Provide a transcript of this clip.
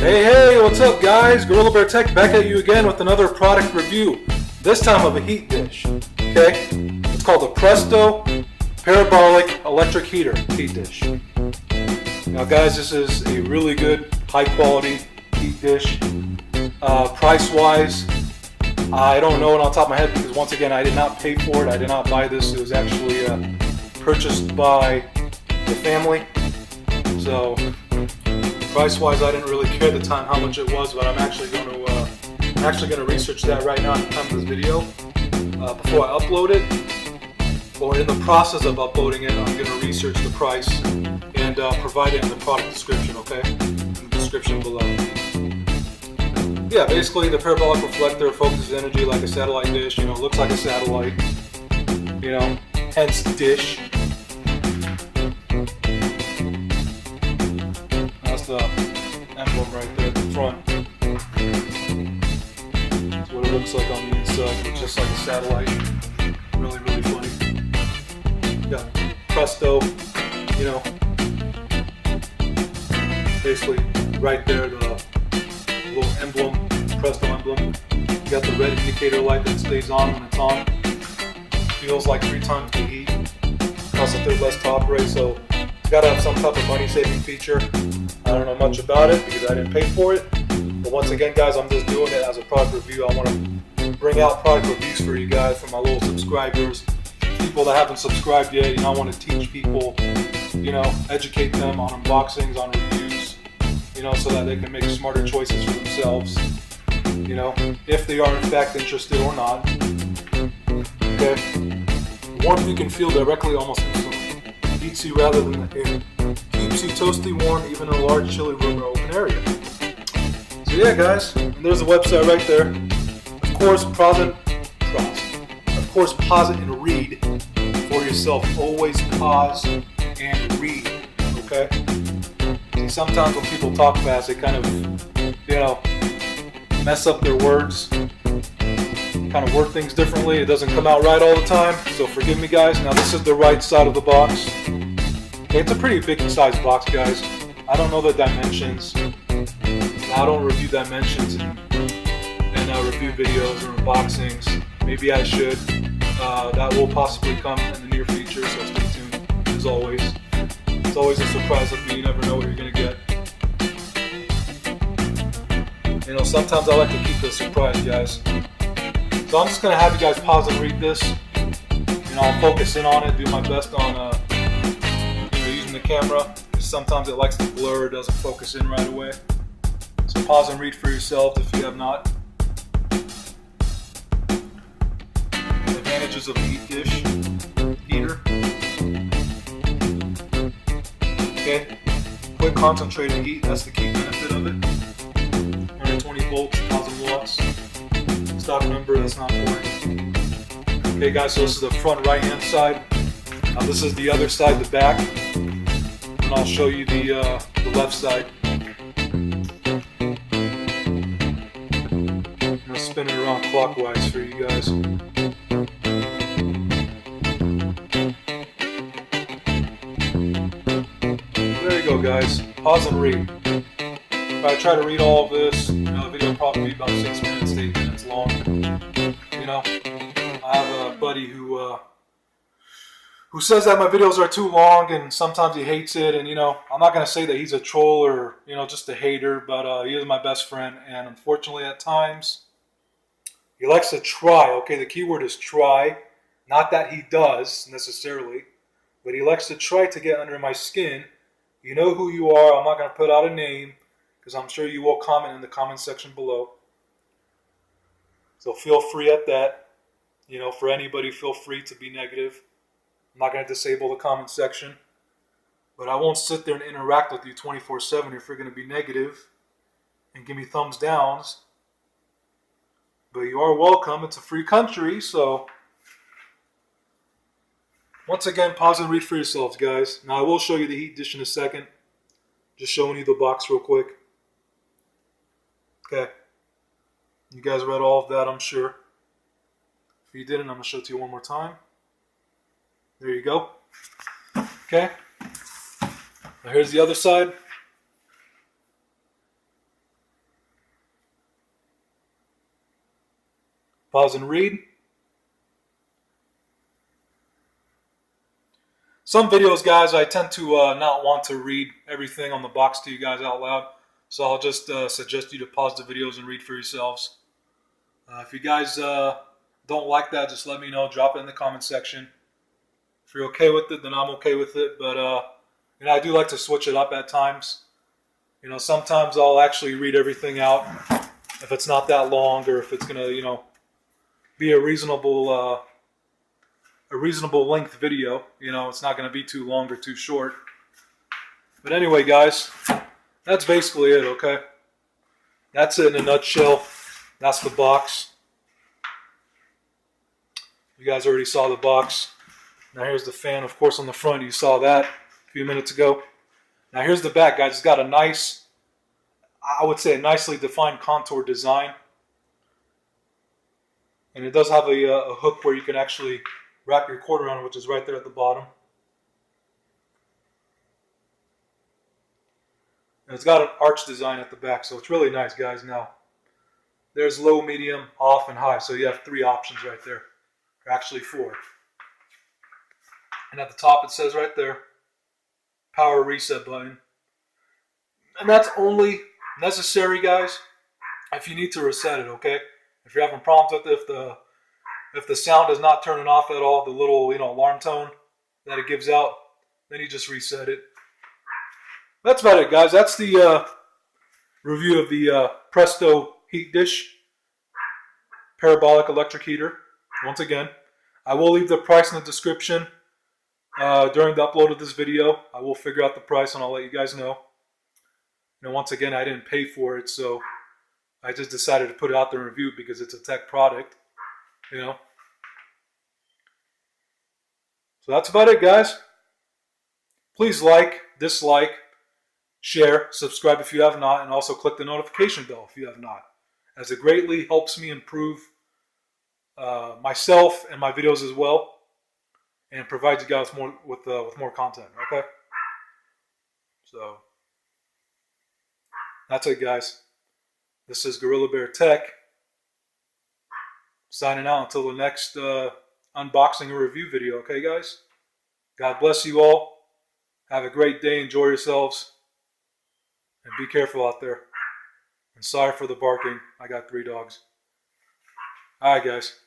Hey, what's up guys? Gorilla Bear Tech back at you again with another product review. This time of a heat dish, okay? It's called the Presto Parabolic Electric Heater heat dish. Now guys, this is a really good, high quality heat dish. Price-wise, I don't know it on top of my head because once again, I did not pay for it. I did not buy this. It was actually purchased by the family. So price-wise, I didn't really care at the time how much it was, but I'm actually going to research that right now at the time of this video before I upload it. Or in the process of uploading it, I'm going to research the price and provide it in the product description, okay? In the description below. Yeah, basically the parabolic reflector focuses energy like a satellite dish. You know, looks like a satellite. You know, hence dish. That's the emblem right there at the front. That's what it looks like on the inside. It's just like a satellite. Really, really funny. Yeah, Presto, you know, basically right there, the little emblem, Presto emblem. You got the red indicator light that stays on when it's on. Feels like 3 times the heat. Costs a third less to operate, so it's got to have some type of money-saving feature. I don't know much about it because I didn't pay for it. But once again, guys, I'm just doing it as a product review. I want to bring out product reviews for you guys, for my little subscribers. People that haven't subscribed yet, you know, I want to teach people, you know, educate them on unboxings, on reviews, you know, so that they can make smarter choices for themselves, you know, if they are in fact interested or not. Okay, warmth you can feel directly almost instantly. Heats you rather than the air. Keeps you toasty warm even in a large chilly room or open area. So yeah, guys, and there's the website right there. Of course, pause it and read for yourself. Always pause and read, okay? See, sometimes when people talk fast, they kind of, you know, mess up their words, kind of word things differently. It doesn't come out right all the time, so forgive me, guys. Now, this is the right side of the box. Okay, it's a pretty big size box, guys. I don't know the dimensions. I don't review dimensions in review videos or unboxings. Maybe I should. That will possibly come in the near future, so stay tuned. As always, it's always a surprise with me. You never know what you're gonna get. You know, sometimes I like to keep it a surprise, guys. So I'm just gonna have you guys pause and read this. You know, I'll focus in on it, do my best on you know, using the camera. Sometimes it likes to blur, it doesn't focus in right away. So pause and read for yourself if you have not. Advantages of a heat dish heater. Okay, quick concentrated heat, that's the key benefit of it. 120 volts, 1000 watts. Stock number, that's not important. Okay guys, so this is the front right hand side. Now this is the other side, the back. And I'll show you the left side. I'm gonna spin it around clockwise for you guys. There you go, guys. Pause and read. If I try to read all of this, you know, the video will probably be about 6 minutes to 8 minutes long. You know, I have a buddy who says that my videos are too long, and sometimes he hates it. And you know, I'm not gonna say that he's a troll or, you know, just a hater, but he is my best friend, and unfortunately, at times, he likes to try. Okay, the key word is try. Not that he does necessarily, but he likes to try to get under my skin. You know who you are. I'm not going to put out a name because I'm sure you will comment in the comment section below. So feel free at that. You know, for anybody, feel free to be negative. I'm not going to disable the comment section, but I won't sit there and interact with you 24/7 if you're going to be negative and give me thumbs downs. But you are welcome. It's a free country, so once again, pause and read for yourselves, guys. Now, I will show you the heat dish in a second. Just showing you the box real quick. Okay. You guys read all of that, I'm sure. If you didn't, I'm going to show it to you one more time. There you go. Okay. Now, here's the other side. Pause and read. Some videos, guys, I tend to not want to read everything on the box to you guys out loud. So I'll just suggest you to pause the videos and read for yourselves. If you guys don't like that, just let me know. Drop it in the comment section. If you're okay with it, then I'm okay with it. But I do like to switch it up at times. Sometimes I'll actually read everything out if it's not that long, or if it's gonna, be a reasonable length video. It's not gonna be too long or too short. But anyway, guys, that's basically it. Okay, that's it in a nutshell. That's the box. You guys already saw the box. Now here's the fan, of course, on the front. You saw that a few minutes ago. Now here's the back, guys. It's got a nice, I would say, a nicely defined contour design. And it does have a hook where you can actually wrap your cord around it, which is right there at the bottom. And it's got an arch design at the back, so it's really nice, guys. Now, there's low, medium, off, and high. So you have 3 options right there. Or actually 4. And at the top it says right there, power reset button. And that's only necessary, guys, if you need to reset it, okay? If you're having problems with it, if the sound is not turning off at all, the little alarm tone that it gives out, then you just reset it. That's about it, guys. That's the review of the Presto heat dish, parabolic electric heater. Once again, I will leave the price in the description during the upload of this video. I will figure out the price and I'll let you guys know. Once again, I didn't pay for it, so I just decided to put it out there and review it because it's a tech product. So that's about it, guys. Please like, dislike, share, subscribe if you have not, and also click the notification bell if you have not, as it greatly helps me improve myself and my videos as well, and provides you guys with more content. Okay, so that's it, guys. This is Gorilla Bear Tech signing out until the next unboxing or review video. Okay, guys. God bless you all. Have a great day. Enjoy yourselves. And be careful out there. And sorry for the barking. I got 3 dogs. Alright, guys.